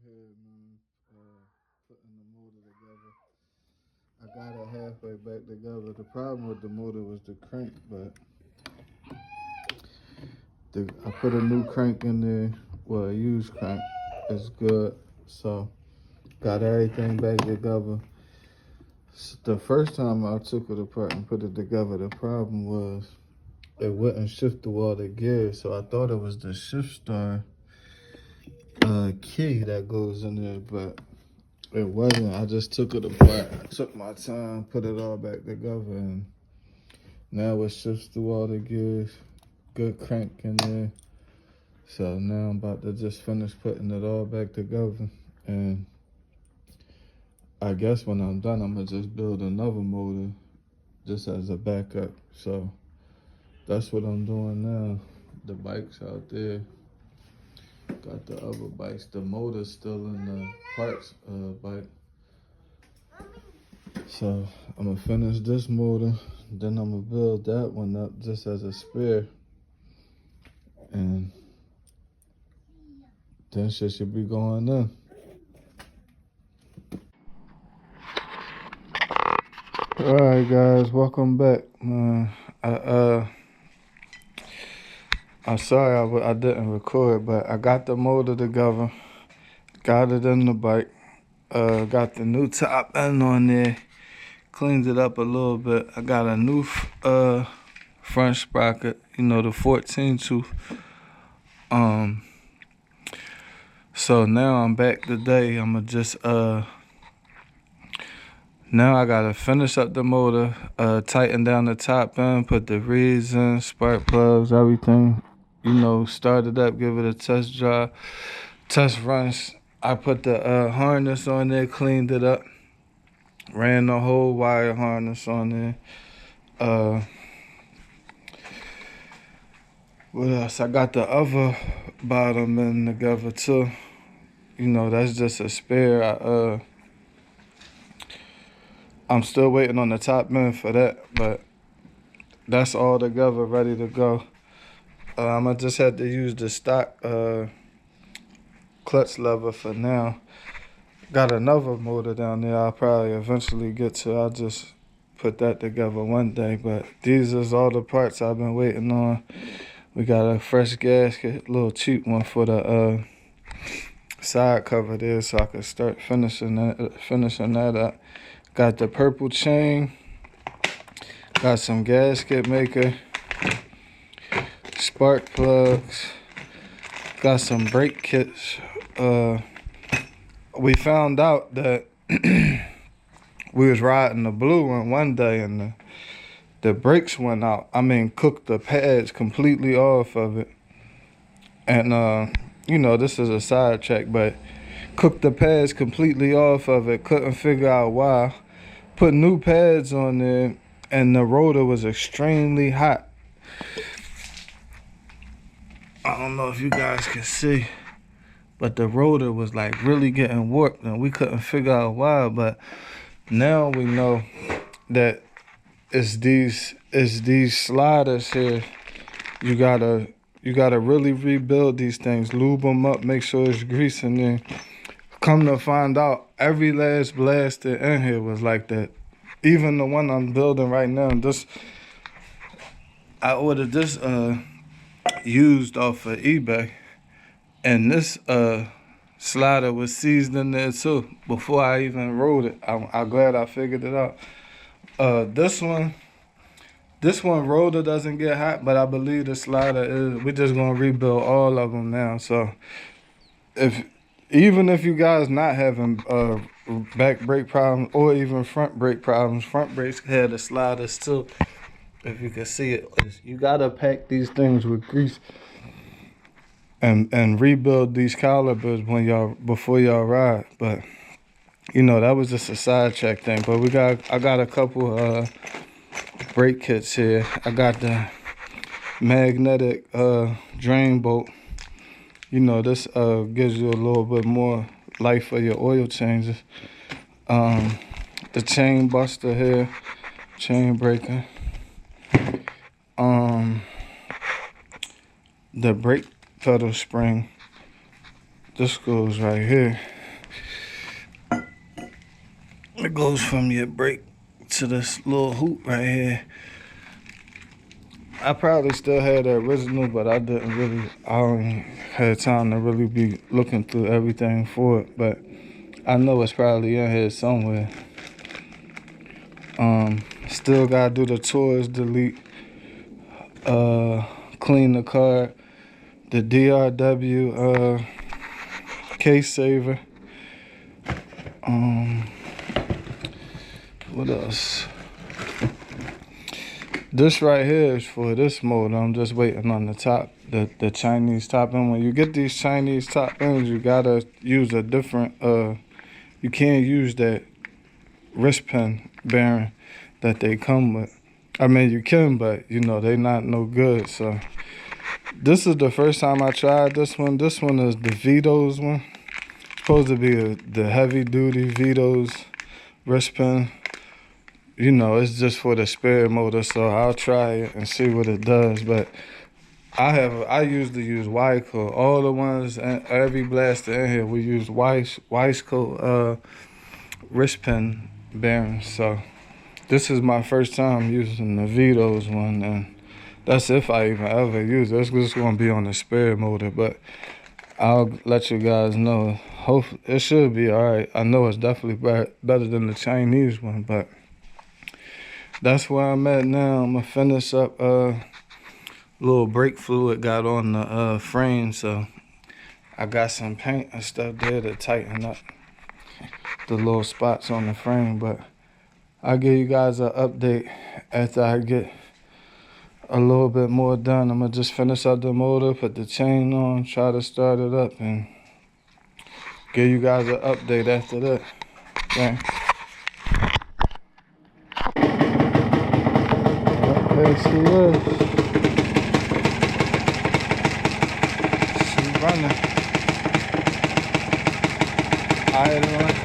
here, man, putting the motor together. I got it halfway back together. The problem with the motor was the crank, but I put a new crank in there. Well, a used crank. It's good. So, got everything back together. The first time I took it apart and put it together, the problem was it wouldn't shift through all the gears. So I thought it was the shift star key that goes in there, but it wasn't. I just took it apart. I took my time, put it all back together, and now it shifts through all the gears. Good crank in there. So now I'm about to just finish putting it all back together. And I guess when I'm done, I'm going to just build another motor just as a backup. So that's what I'm doing now. The bike's out there. Got the other bikes. The motor's still in the parts bike. So I'm gonna finish this motor, then I'm gonna build that one up just as a spare, and then shit should be going in. All right, guys, welcome back. I'm sorry I didn't record, but I got the motor together, got it in the bike, got the new top end on there. Cleaned it up a little bit. I got a new front sprocket, the 14 tooth. So now I'm back today. I'ma just now I gotta finish up the motor, tighten down the top end, put the reeds in, spark plugs, everything. Start it up, give it a test drive, test runs. I put the harness on there, cleaned it up. Ran the whole wire harness on there. What else? I got the other bottom end together too. That's just a spare. I'm still waiting on the top end for that, but that's all together, ready to go. I just had to use the stock clutch lever for now. Got another motor down there I'll probably eventually get to. I'll just put that together one day. But these is all the parts I've been waiting on. We got a fresh gasket, a little cheap one for the side cover there, so I can start finishing that up. Got the purple chain. Got some gasket maker. Spark plugs. Got some brake kits. We found out that we was riding the blue one day and the brakes went out. Cooked the pads completely off of it. And, this is a sidetrack, but cooked the pads completely off of it. Couldn't figure out why. Put new pads on there, and the rotor was extremely hot. I don't know if you guys can see, but the rotor was like really getting warped, and we couldn't figure out why. But now we know that it's these sliders here. You gotta really rebuild these things, lube them up, make sure it's grease in there. Come to find out, every last blaster in here was like that. Even the one I'm building right now, I ordered this used off of eBay, and this slider was seized in there too before I even rode it. I'm glad I figured it out. This one rotor doesn't get hot, but I believe the slider is. We're just gonna rebuild all of them now. So even if you guys not having back brake problems or even front brake problems, front brakes had the sliders too. If you can see it, you gotta pack these things with grease and rebuild these calipers before y'all ride. But that was just a sidetrack thing. But I got a couple brake kits here. I got the magnetic drain bolt. This gives you a little bit more life for your oil changes. The chain buster here, chain breaker. The brake pedal spring, this goes right here. It goes from your brake to this little hoop right here. I probably still had the original, but I don't have time to really be looking through everything for it. But I know it's probably in here somewhere. Still gotta do the tours, delete, clean the card, the DRW case saver. What else? This right here is for this motor. I'm just waiting on the top, the Chinese top end. When you get these Chinese top ends, you gotta use a different, you can't use that wrist pin bearing that they come with. I mean, you can, but you know, they not no good. So this is the first time I tried this one. This one is the Vito's one. Supposed to be the heavy duty Vito's wrist pin. You know, it's just for the spare motor, so I'll try it and see what it does. But I usually use Wiseco. All the ones, every blaster in here, we use Wiseco wrist pin bearings. So this is my first time using the Vito's one, and that's if I even ever use it. It's just gonna be on the spare motor, but I'll let you guys know. Hopefully, it should be all right. I know it's definitely better than the Chinese one, but that's where I'm at now. I'm gonna finish up little brake fluid got on the frame, so I got some paint and stuff there to tighten up the little spots on the frame. But I'll give you guys an update after I get a little bit more done. I'm gonna just finish up the motor, put the chain on, try to start it up, and give you guys an update after that. Okay. There she is. She's running. Idling.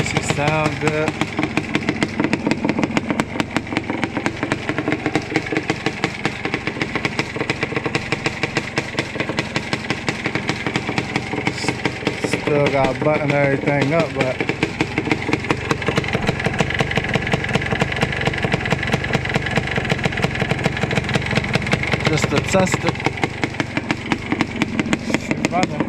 She sounds good. Still got to button everything up, but just to test it. She's running.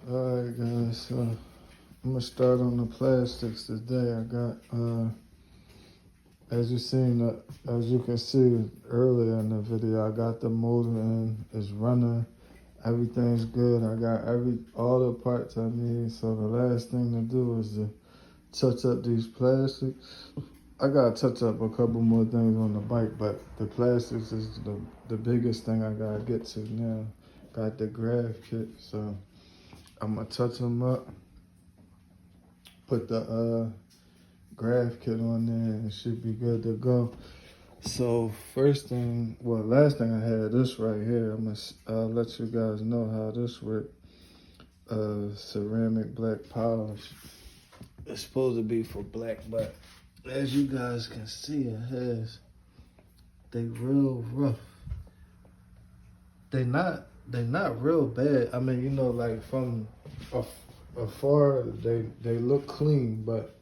Alright guys, so I'm gonna start on the plastics today. I got as you can see earlier in the video, I got the motor in, it's running, everything's good. I got all the parts I need, so the last thing to do is to touch up these plastics. I gotta touch up a couple more things on the bike, but the plastics is the biggest thing I gotta get to now. Got the graph kit, so I'm gonna touch them up, put the graph kit on there, and it should be good to go. So last thing I had this right here. I'll let you guys know how this works. Ceramic black polish. It's supposed to be for black, but as you guys can see, it has They real rough. They not real bad. I mean, you know, like from afar, they look clean, but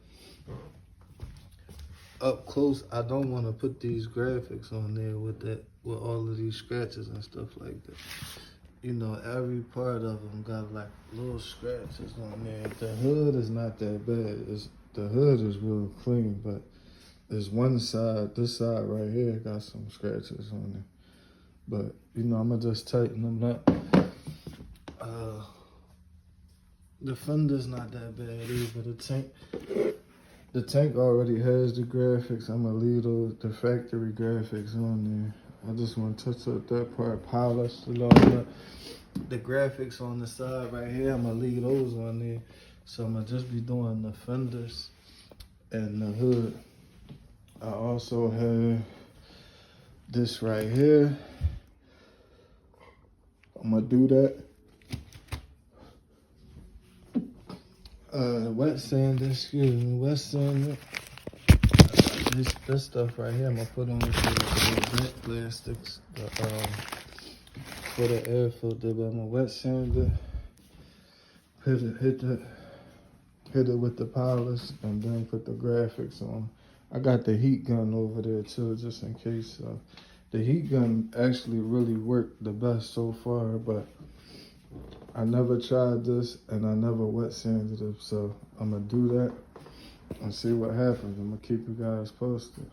up close, I don't want to put these graphics on there with all of these scratches and stuff like that. You know, every part of them got like little scratches on there. The hood is not that bad. The hood is real clean, but there's one side, this side right here, got some scratches on it. But, you know, I'm going to just tighten them up. The fender's not that bad either. The tank already has the graphics. I'm going to leave the factory graphics on there. I just want to touch up that part, polish it all up. The graphics on the side right here, I'm going to leave those on there. So I'm going to just be doing the fenders and the hood. I also have this right here. I'm gonna do that. Wet sand, wet sand. This stuff right here, I'm gonna put on the vent plastics for the air filter. But I'm gonna wet sand it, hit it with the polish, and then put the graphics on. I got the heat gun over there too, just in case. The heat gun actually really worked the best so far, but I never tried this and I never wet sanded it, so I'm gonna do that and see what happens. I'm gonna keep you guys posted.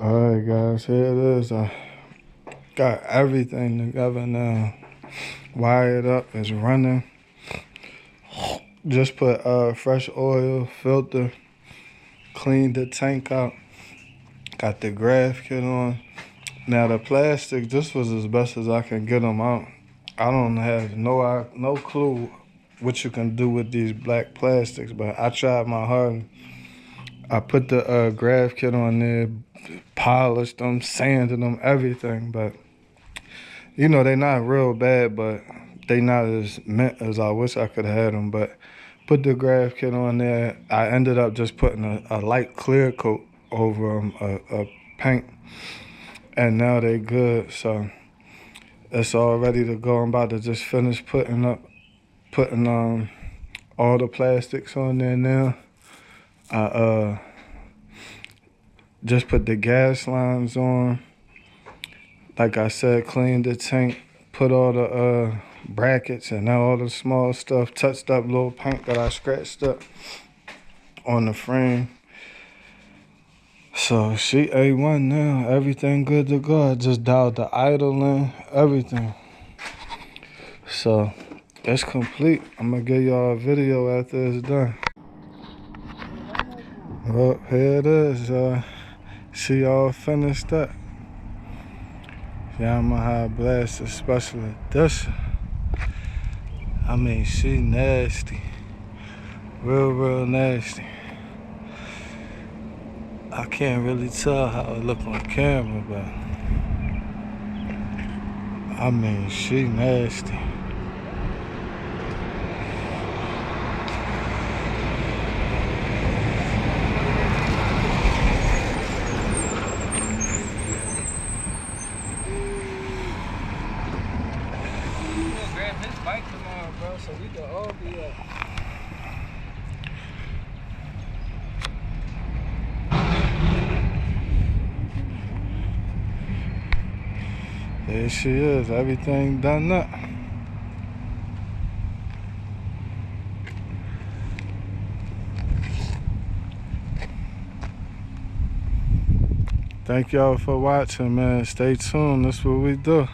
All right, guys, here it is. I got everything together now. Wired up, it's running. Just put fresh oil, filter, cleaned the tank out. Got the graph kit on. Now the plastic, this was as best as I can get them out. I don't have no clue what you can do with these black plastics, but I tried my hardest. I put the graph kit on there, polished them, sanded them, everything, but you know, they not real bad, but they not as mint as I wish I could have had them. But put the graph kit on there. I ended up just putting a light clear coat over them, a paint, and now they good. So it's all ready to go. I'm about to just finish putting all the plastics on there now. I just put the gas lines on. Like I said, cleaned the tank, put all the brackets and now all the small stuff, touched up little paint that I scratched up on the frame. So she A1 now, everything good to go. I just dialed the idling, everything. So it's complete. I'm gonna give y'all a video after it's done. Well, here it is. She all finished up. Yamaha Blaster Special Edition. I mean, she nasty. Real nasty. I can't really tell how it look on camera, but I mean, she nasty. Bike tomorrow, bro, so we can all be up. There she is, everything done up. Thank y'all for watching, man. Stay tuned, that's what we do.